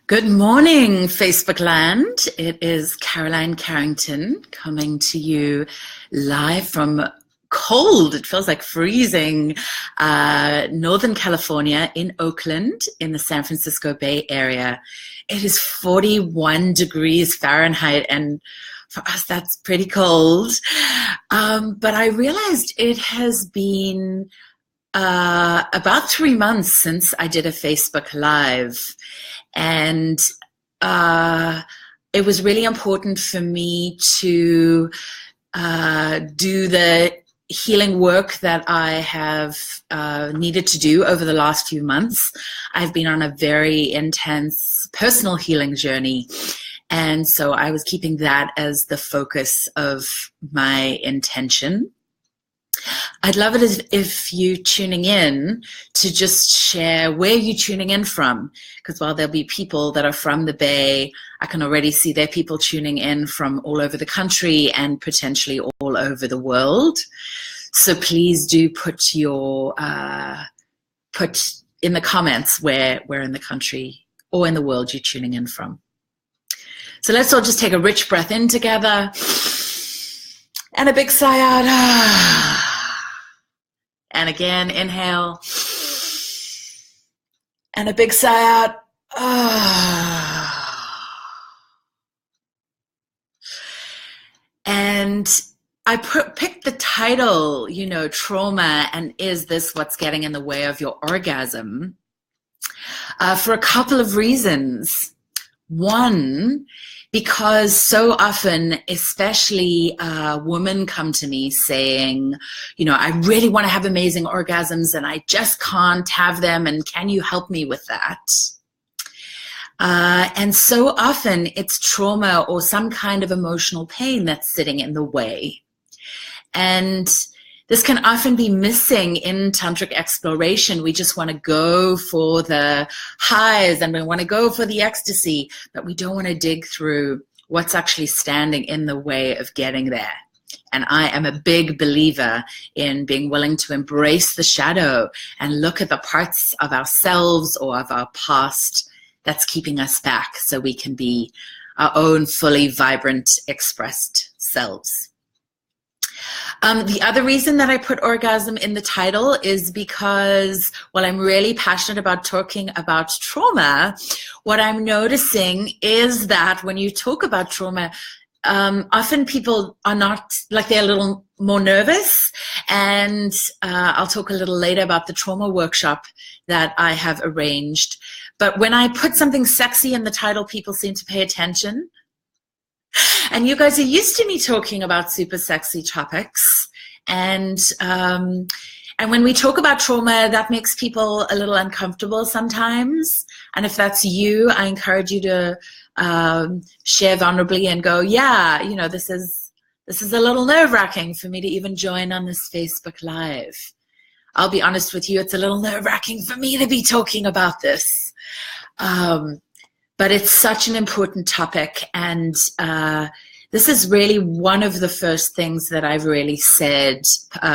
Good morning, Facebook land. It is Caroline Carrington coming to you live from cold, it feels like freezing, Northern California in Oakland in the San Francisco Bay Area. It is 41 degrees Fahrenheit, and for us that's pretty cold. But I realized it has been about 3 months since I did a Facebook Live. And it was really important for me to do the healing work that I have needed to do over the last few months. I've been on a very intense personal healing journey. And so I was keeping that as the focus of my intention. I'd love it if you tuning in to just share where you're tuning in from, because while there'll be people that are from the Bay, I can already see there are people tuning in from all over the country and potentially all over the world. So please do put your put in the comments where in the country or in the world you're tuning in from. So let's all just take a rich breath in together and a big sigh out. And again, inhale. And a big sigh out. And I picked the title, trauma, and is this what's getting in the way of your orgasm? For a couple of reasons. One, because so often, especially women come to me saying, I really want to have amazing orgasms and I just can't have them, and can you help me with that? And so often it's trauma or some kind of emotional pain that's sitting in the way. And this can often be missing in tantric exploration. We just want to go for the highs and we want to go for the ecstasy, but we don't want to dig through what's actually standing in the way of getting there. And I am a big believer in being willing to embrace the shadow and look at the parts of ourselves or of our past that's keeping us back so we can be our own fully vibrant, expressed selves. The other reason that I put orgasm in the title is because while I'm really passionate about talking about trauma, what I'm noticing is that when you talk about trauma, often people are not, like, they're a little more nervous. And I'll talk a little later about the trauma workshop that I have arranged. But when I put something sexy in the title, people seem to pay attention. And you guys are used to me talking about super sexy topics. And when we talk about trauma, that makes people a little uncomfortable sometimes. And if that's you, I encourage you to share vulnerably and go, yeah, this is a little nerve-wracking for me to even join on this Facebook Live. I'll be honest with you, it's a little nerve-wracking for me to be talking about this. But it's such an important topic, and this is really one of the first things that I've really said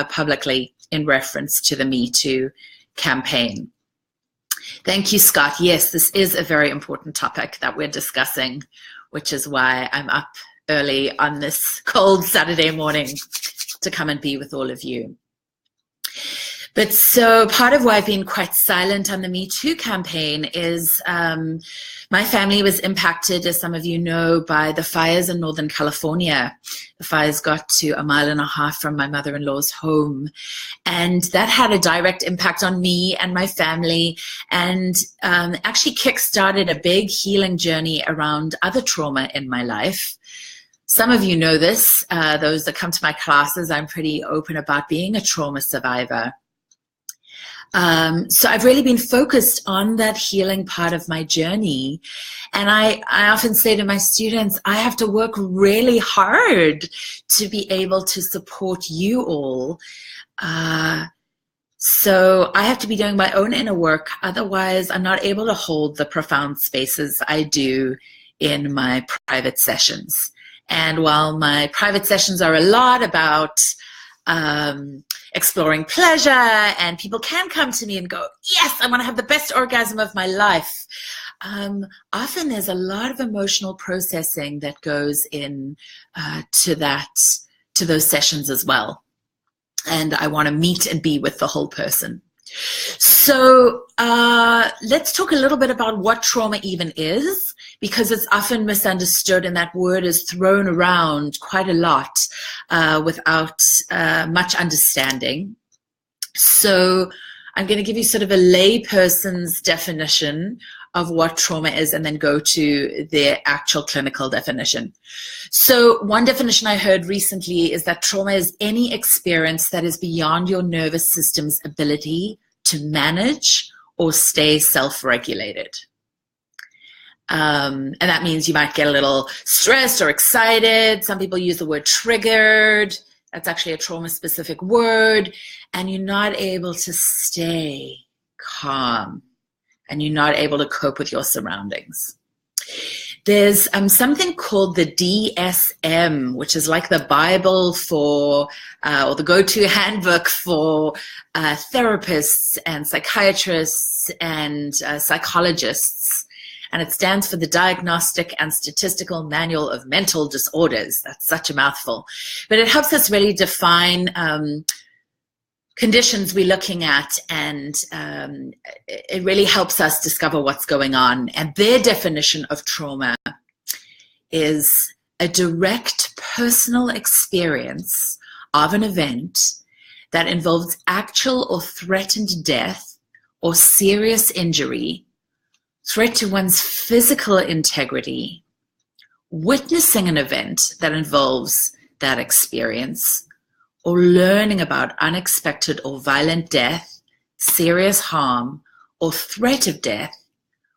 publicly in reference to the Me2 campaign. Thank you, Scott. Yes, this is a very important topic that we're discussing, which is why I'm up early on this cold Saturday morning to come and be with all of you. But so part of why I've been quite silent on the Me2 campaign is my family was impacted, as some of you know, by the fires in Northern California. The fires got to 1.5 miles from my mother-in-law's home. And that had a direct impact on me and my family, and actually kick-started a big healing journey around other trauma in my life. Some of you know this. Those that come to my classes, I'm pretty open about being a trauma survivor. So I've really been focused on that healing part of my journey. And I often say to my students, I have to work really hard to be able to support you all. So I have to be doing my own inner work. Otherwise, I'm not able to hold the profound spaces I do in my private sessions. And while my private sessions are a lot about exploring pleasure, and people can come to me and go, yes, I want to have the best orgasm of my life. often there's a lot of emotional processing that goes in to those sessions as well. And I want to meet and be with the whole person. So let's talk a little bit about what trauma even is, because it's often misunderstood and that word is thrown around quite a lot without much understanding. So I'm going to give you sort of a layperson's definition of what trauma is and then go to their actual clinical definition. So one definition I heard recently is that trauma is any experience that is beyond your nervous system's ability to manage or stay self-regulated. And that means you might get a little stressed or excited. Some people use the word triggered. That's actually a trauma-specific word. And you're not able to stay calm. And you're not able to cope with your surroundings. There's something called the DSM, which is like the Bible for, or the go-to handbook for therapists and psychiatrists and psychologists. And it stands for the Diagnostic and Statistical Manual of Mental Disorders. That's such a mouthful. But it helps us really define conditions we're looking at, and it really helps us discover what's going on. And their definition of trauma is a direct personal experience of an event that involves actual or threatened death or serious injury, threat to one's physical integrity, witnessing an event that involves that experience, or learning about unexpected or violent death, serious harm, or threat of death,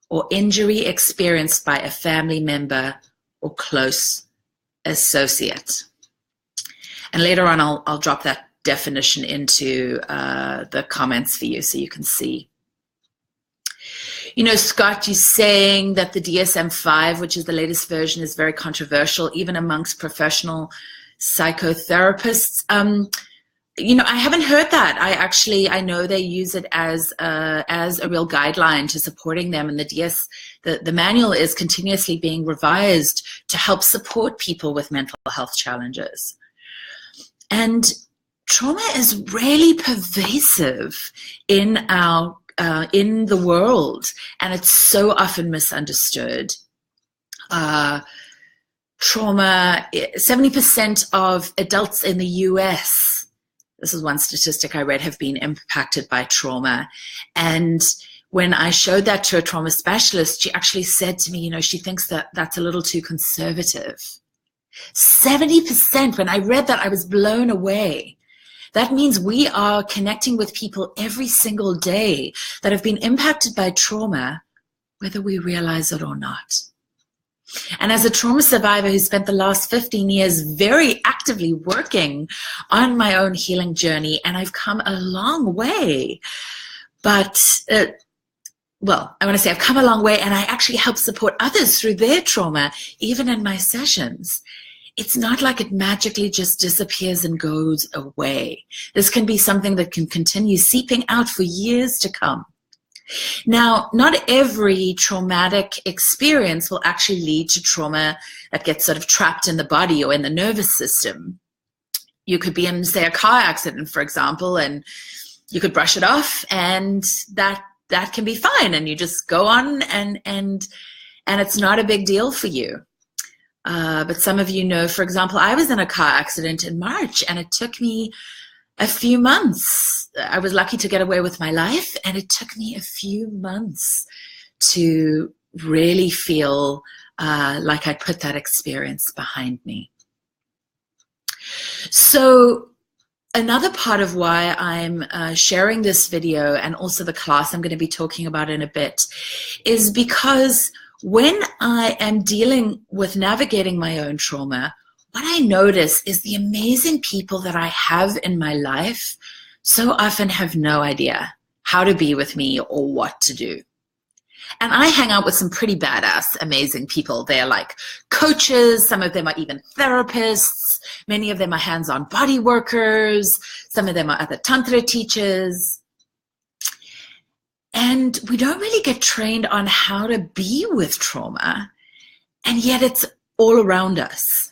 or injury experienced by a family member or close associate. And later on, I'll drop that definition into the comments for you so you can see. You know, Scott, you're saying that the DSM-5, which is the latest version, is very controversial, even amongst professional psychotherapists. You know, I haven't heard that. I know they use it as a real guideline to supporting them, and the manual is continuously being revised to help support people with mental health challenges. And trauma is really pervasive in our in the world, and it's so often misunderstood. Trauma, 70% of adults in the US, this is one statistic I read, have been impacted by trauma. And when I showed that to a trauma specialist, she actually said to me, you know, she thinks that that's a little too conservative. 70%. When I read that, I was blown away. That means we are connecting with people every single day that have been impacted by trauma, whether we realize it or not. And as a trauma survivor who spent the last 15 years very actively working on my own healing journey, and I've come a long way. But, well, I want to say I've come a long way, and I actually help support others through their trauma, even in my sessions. It's not like it magically just disappears and goes away. This can be something that can continue seeping out for years to come. Now, not every traumatic experience will actually lead to trauma that gets sort of trapped in the body or in the nervous system. You could be in, say, a car accident, for example, and you could brush it off, and that can be fine, and you just go on, and it's not a big deal for you. But some of you know, for example, I was in a car accident in March, and it took me a few months. I was lucky to get away with my life, and it took me a few months to really feel like I put that experience behind me. So another part of why I'm sharing this video, and also the class I'm going to be talking about in a bit, is because when I am dealing with navigating my own trauma, what I notice is the amazing people that I have in my life so often have no idea how to be with me or what to do. And I hang out with some pretty badass, amazing people. They're like coaches. Some of them are even therapists. Many of them are hands-on body workers. Some of them are other Tantra teachers. And we don't really get trained on how to be with trauma, and yet it's all around us.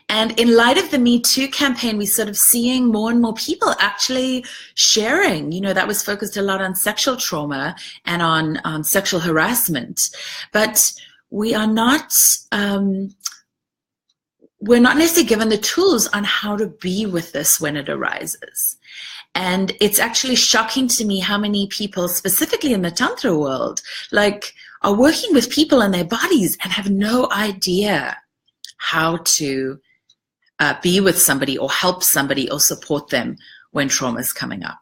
And in light of the Me Too campaign, we're sort of seeing more and more people actually sharing, that was focused a lot on sexual trauma and on sexual harassment. But we are not, we're not necessarily given the tools on how to be with this when it arises. And it's actually shocking to me how many people, specifically in the Tantra world, are working with people in their bodies and have no idea how to be with somebody or help somebody or support them when trauma is coming up.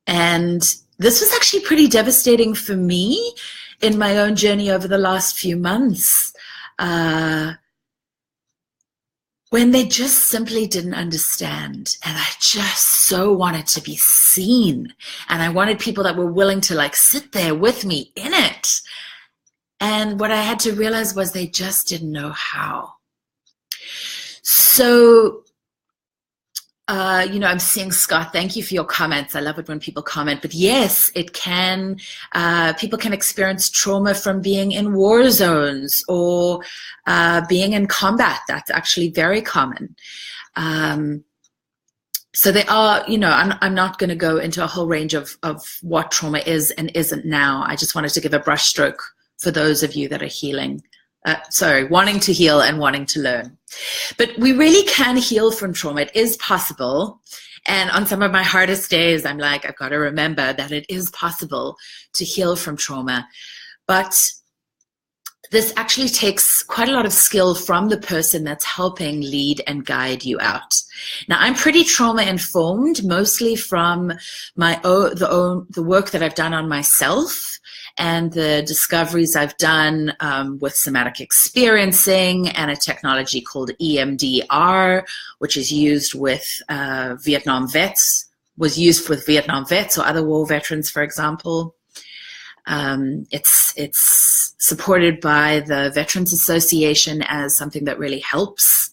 And this was actually pretty devastating for me in my own journey over the last few months, when they just simply didn't understand. And I just so wanted to be seen. And I wanted people that were willing to sit there with me in it. And what I had to realize was they just didn't know how. So, I'm seeing Scott, thank you for your comments. I love it when people comment, but yes, it can, people can experience trauma from being in war zones or being in combat. That's actually very common. So there are, I'm not going to go into a whole range of what trauma is and isn't now. I just wanted to give a brushstroke for those of you that are healing. Wanting to heal and wanting to learn. But we really can heal from trauma. It is possible. And on some of my hardest days, I'm like, I've got to remember that it is possible to heal from trauma. But this actually takes quite a lot of skill from the person that's helping lead and guide you out. Now, I'm pretty trauma informed, mostly from the work that I've done on myself and the discoveries I've done with somatic experiencing and a technology called EMDR, which is used with Vietnam vets, was used with Vietnam vets or other war veterans, for example. It's supported by the Veterans Association as something that really helps.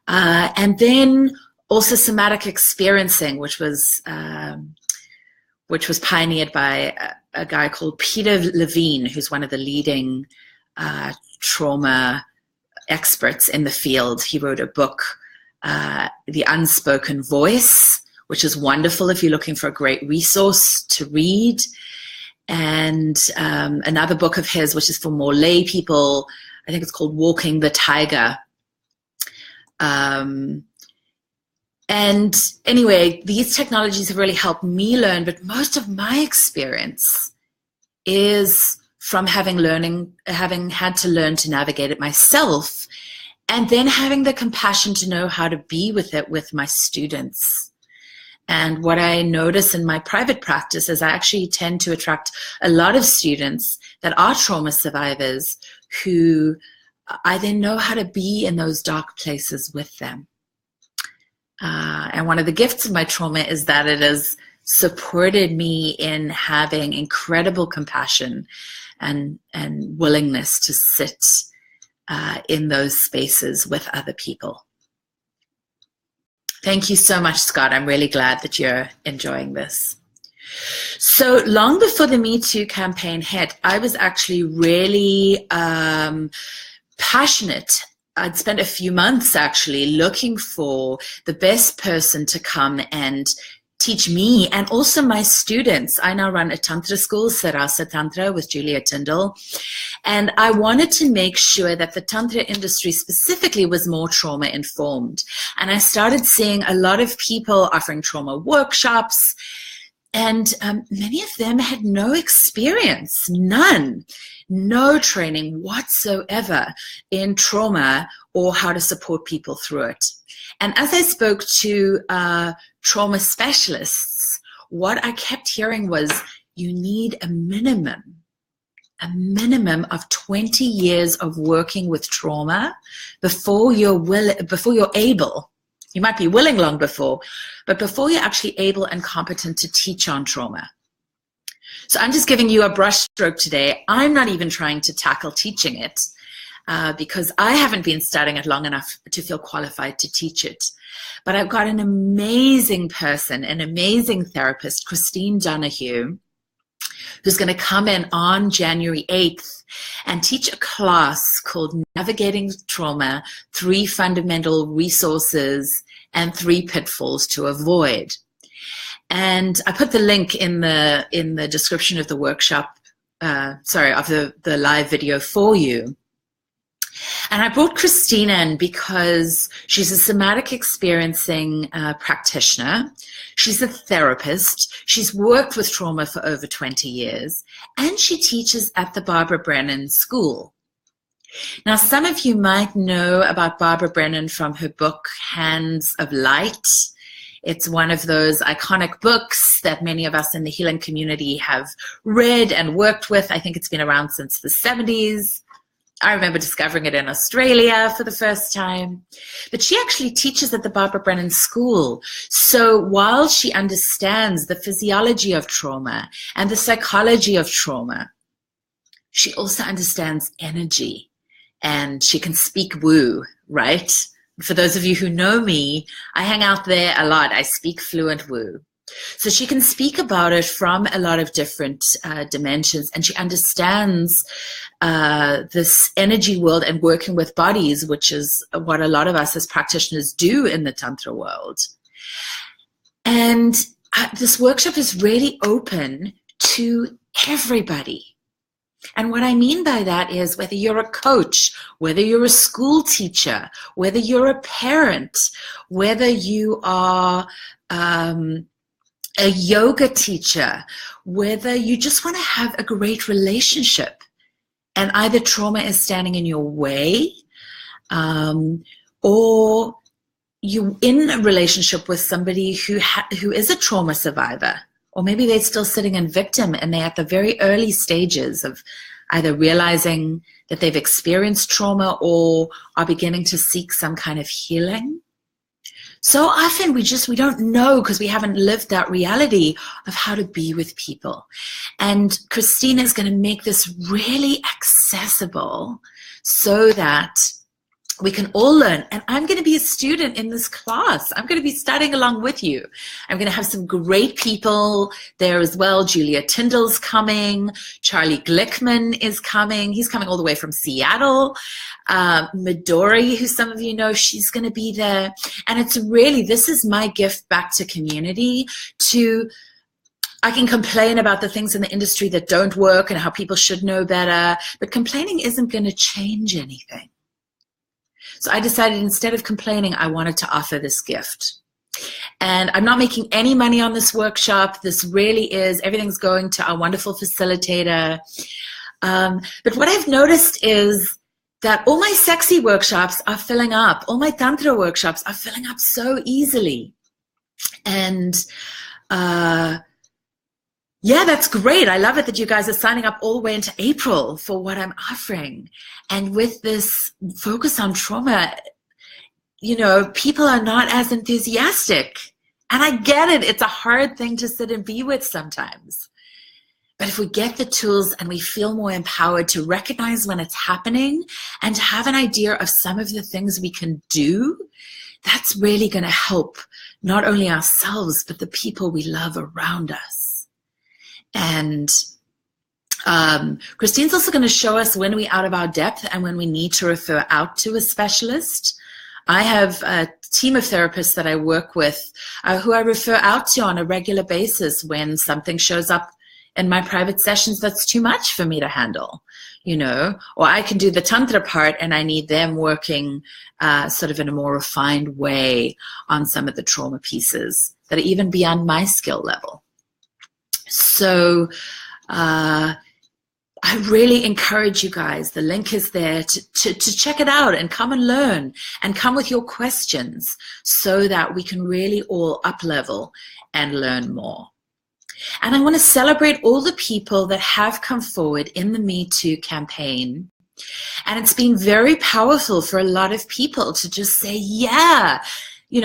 And then also somatic experiencing, which was pioneered by a guy called Peter Levine, who's one of the leading trauma experts in the field. He wrote a book, The Unspoken Voice, which is wonderful if you're looking for a great resource to read. And another book of his, which is for more lay people, I think it's called Walking the Tiger. And anyway, these technologies have really helped me learn, but most of my experience is from having had to learn to navigate it myself, and then having the compassion to know how to be with it with my students. And what I notice in my private practice is I actually tend to attract a lot of students that are trauma survivors who I then know how to be in those dark places with them. And one of the gifts of my trauma is that it has supported me in having incredible compassion and willingness to sit in those spaces with other people. Thank you so much, Scott. I'm really glad that you're enjoying this. So long before the Me Too campaign hit, I was actually really passionate. I'd spent a few months actually looking for the best person to come and teach me and also my students. I now run a Tantra school, Sarasa Tantra, with Julia Tyndall. And I wanted to make sure that the Tantra industry specifically was more trauma informed. And I started seeing a lot of people offering trauma workshops, and many of them had no experience, none. No training whatsoever in trauma or how to support people through it. And as I spoke to trauma specialists, what I kept hearing was you need a minimum of 20 years of working with trauma before you're able. You might be willing long before, but before you're actually able and competent to teach on trauma. So I'm just giving you a brushstroke today. I'm not even trying to tackle teaching it. because I haven't been studying it long enough to feel qualified to teach it. But I've got an amazing person, an amazing therapist, Christine Donohue, who's going to come in on January 8th and teach a class called Navigating Trauma, 3 Fundamental Resources and 3 Pitfalls to Avoid. And I put the link in the description of the workshop, of the live video for you. And I brought Christina in because she's a somatic experiencing practitioner. She's a therapist. She's worked with trauma for over 20 years, and she teaches at the Barbara Brennan School. Now, some of you might know about Barbara Brennan from her book, Hands of Light. It's one of those iconic books that many of us in the healing community have read and worked with. I think it's been around since the 70s. I remember discovering it in Australia for the first time. But she actually teaches at the Barbara Brennan School. So while she understands the physiology of trauma and the psychology of trauma, she also understands energy, and she can speak woo, right? For those of you who know me, I hang out there a lot. I speak fluent woo. So she can speak about it from a lot of different dimensions, and she understands this energy world and working with bodies, which is what a lot of us as practitioners do in the Tantra world. And this workshop is really open to everybody. And what I mean by that is whether you're a coach, whether you're a school teacher, whether you're a parent, whether you are a yoga teacher, whether you just want to have a great relationship and either trauma is standing in your way, or you're in a relationship with somebody who is a trauma survivor, or maybe they're still sitting in victim and they're at the very early stages of either realizing that they've experienced trauma or are beginning to seek some kind of healing. So often we don't know because we haven't lived that reality of how to be with people. And Christina is going to make this really accessible so that we can all learn. And I'm going to be a student in this class. I'm going to be studying along with you. I'm going to have some great people there as well. Julia Tyndall's coming. Charlie Glickman is coming. He's coming all the way from Seattle. Midori, who some of you know, she's going to be there. And it's really, this is my gift back to community. I can complain about the things in the industry that don't work and how people should know better, but complaining isn't going to change anything. So I decided instead of complaining, I wanted to offer this gift. And I'm not making any money on this workshop. This really is, everything's going to our wonderful facilitator. But what I've noticed is that all my sexy workshops are filling up. All my Tantra workshops are filling up so easily. And yeah, that's great. I love it that you guys are signing up all the way into April for what I'm offering. And with this focus on trauma, you know, people are not as enthusiastic. And I get it. It's a hard thing to sit and be with sometimes. But if we get the tools and we feel more empowered to recognize when it's happening and to have an idea of some of the things we can do, that's really going to help not only ourselves, but the people we love around us. And Christine's also going to show us when we're out of our depth and when we need to refer out to a specialist. I have a team of therapists that I work with who I refer out to on a regular basis when something shows up in my private sessions that's too much for me to handle, you know, or I can do the Tantra part and I need them working sort of in a more refined way on some of the trauma pieces that are even beyond my skill level. So I really encourage you guys, the link is there to check it out and come and learn and come with your questions so that we can really all up-level and learn more. And I want to celebrate all the people that have come forward in the Me2 campaign. And it's been very powerful for a lot of people to just say, yeah,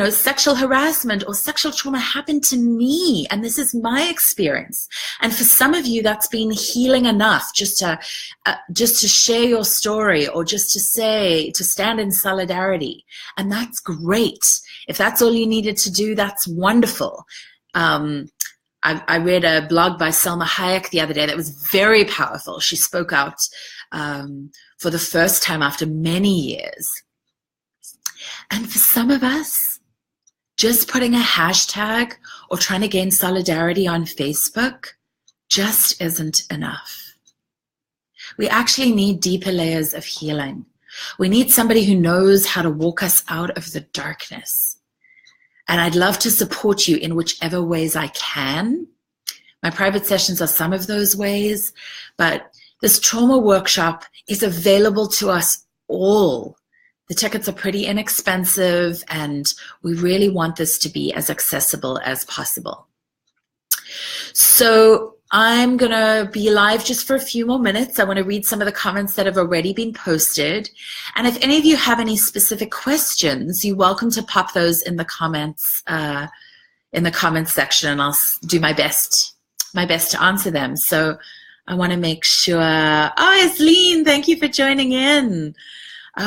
sexual harassment or sexual trauma happened to me, and this is my experience. And for some of you, that's been healing enough just to share your story, or just to stand in solidarity. And that's great. If that's all you needed to do, that's wonderful. I read a blog by Selma Hayek the other day that was very powerful. She spoke out for the first time after many years. And for some of us, just putting a hashtag or trying to gain solidarity on Facebook just isn't enough. We actually need deeper layers of healing. We need somebody who knows how to walk us out of the darkness. And I'd love to support you in whichever ways I can. My private sessions are some of those ways, but this trauma workshop is available to us all. The tickets are pretty inexpensive, and we really want this to be as accessible as possible. So I'm going to be live just for a few more minutes. I want to read some of the comments that have already been posted. And if any of you have any specific questions, you're welcome to pop those in the comments section, and I'll do my best to answer them. So I want to make sure. Oh, Isleen, thank you for joining in.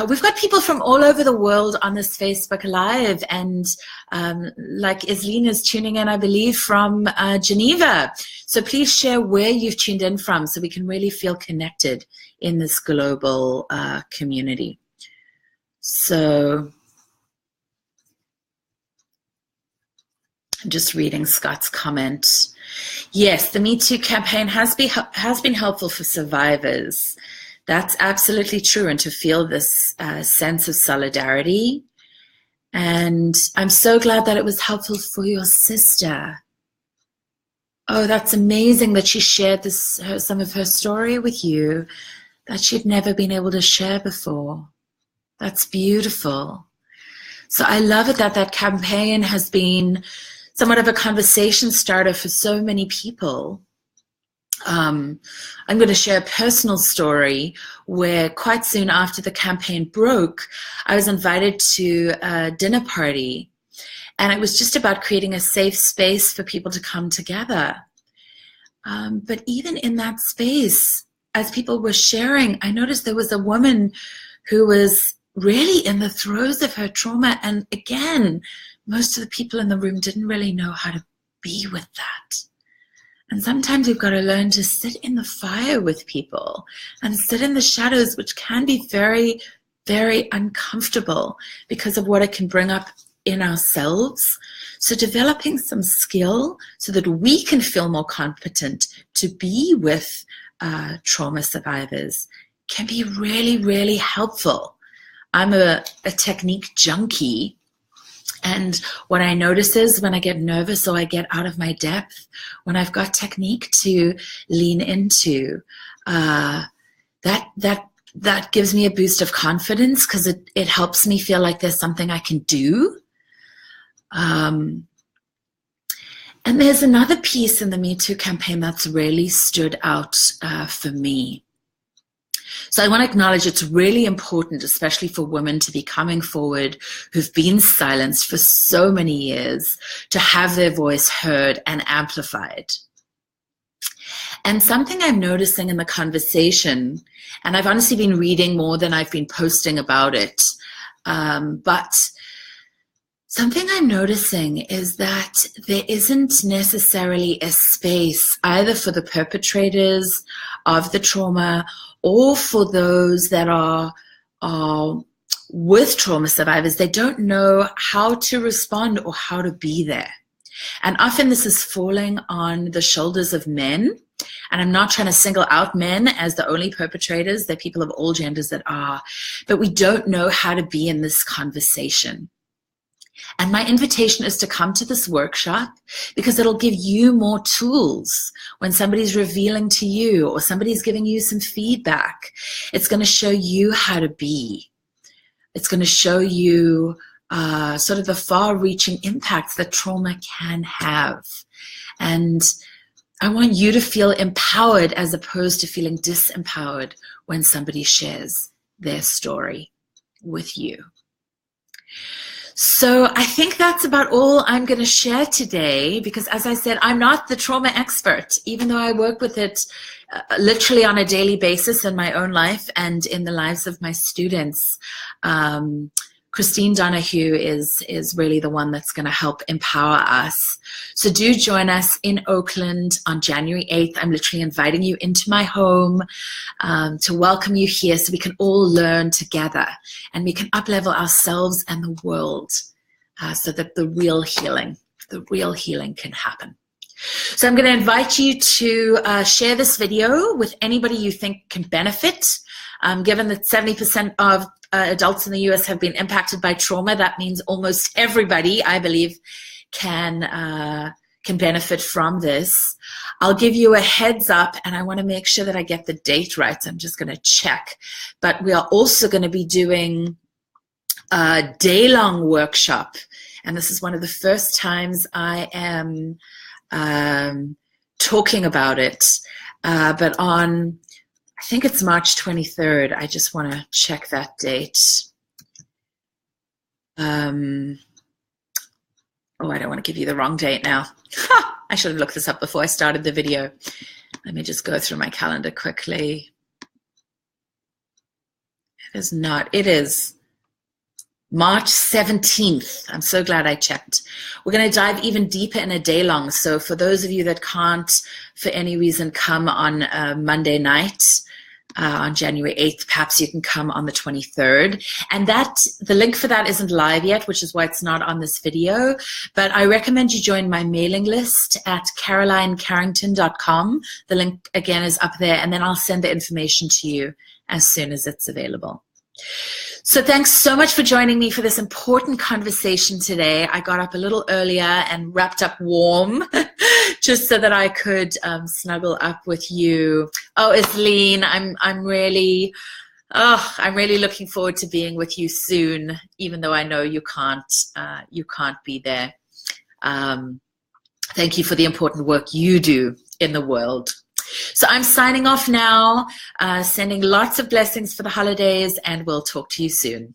We've got people from all over the world on this Facebook Live, and like Isleen is tuning in, I believe, from Geneva. So please share where you've tuned in from so we can really feel connected in this global community. So I'm just reading Scott's comment. Yes, the Me2 campaign has been helpful for survivors. That's absolutely true, and to feel this sense of solidarity. And I'm so glad that it was helpful for your sister. Oh, that's amazing that she shared some of her story with you that she'd never been able to share before. That's beautiful. So I love it that campaign has been somewhat of a conversation starter for so many people. I'm going to share a personal story where quite soon after the campaign broke, I was invited to a dinner party, and it was just about creating a safe space for people to come together. But even in that space, as people were sharing, I noticed there was a woman who was really in the throes of her trauma, and again, most of the people in the room didn't really know how to be with that. And sometimes we've got to learn to sit in the fire with people and sit in the shadows, which can be very, very uncomfortable because of what it can bring up in ourselves. So developing some skill so that we can feel more competent to be with trauma survivors can be really, really helpful. I'm a technique junkie. And what I notice is when I get nervous or I get out of my depth, when I've got technique to lean into, that gives me a boost of confidence because it helps me feel like there's something I can do. And there's another piece in the Me2 campaign that's really stood out for me. So I want to acknowledge it's really important, especially for women, to be coming forward who've been silenced for so many years, to have their voice heard and amplified. And something I'm noticing in the conversation, and I've honestly been reading more than I've been posting about it, but something I'm noticing is that there isn't necessarily a space either for the perpetrators of the trauma or for those that are with trauma survivors. They don't know how to respond or how to be there. And often this is falling on the shoulders of men. And I'm not trying to single out men as the only perpetrators. There are people of all genders that are. But we don't know how to be in this conversation. And my invitation is to come to this workshop because it'll give you more tools when somebody's revealing to you or somebody's giving you some feedback. It's going to show you how to be. It's going to show you sort of the far-reaching impacts that trauma can have. And I want you to feel empowered as opposed to feeling disempowered when somebody shares their story with you. So I think that's about all I'm going to share today, because as I said, I'm not the trauma expert, even though I work with it literally on a daily basis in my own life and in the lives of my students. Christine Donohue is really the one that's going to help empower us. So do join us in Oakland on January 8th. I'm literally inviting you into my home to welcome you here so we can all learn together and we can up-level ourselves and the world so that the real healing can happen. So I'm going to invite you to share this video with anybody you think can benefit. Given that 70% of adults in the US have been impacted by trauma, that means almost everybody, I believe, can benefit from this. I'll give you a heads up, and I want to make sure that I get the date right. So I'm just going to check. But we are also going to be doing a day-long workshop, and this is one of the first times I am talking about it. But on, I think it's March 23rd. I just want to check that date. Oh, I don't want to give you the wrong date now. I should have looked this up before I started the video. Let me just go through my calendar quickly. It is not. It is March 17th. I'm so glad I checked. We're going to dive even deeper in a day long. So for those of you that can't, for any reason, come on Monday night, on January 8th, perhaps you can come on the 23rd. And the link for that isn't live yet, which is why it's not on this video. But I recommend you join my mailing list at carolinecarrington.com. The link, again, is up there. And then I'll send the information to you as soon as it's available. So thanks so much for joining me for this important conversation today. I got up a little earlier and wrapped up warm just so that I could snuggle up with you. Oh, Isleen, I'm really looking forward to being with you soon, even though I know you can't be there. Thank you for the important work you do in the world. So I'm signing off now, sending lots of blessings for the holidays, and we'll talk to you soon.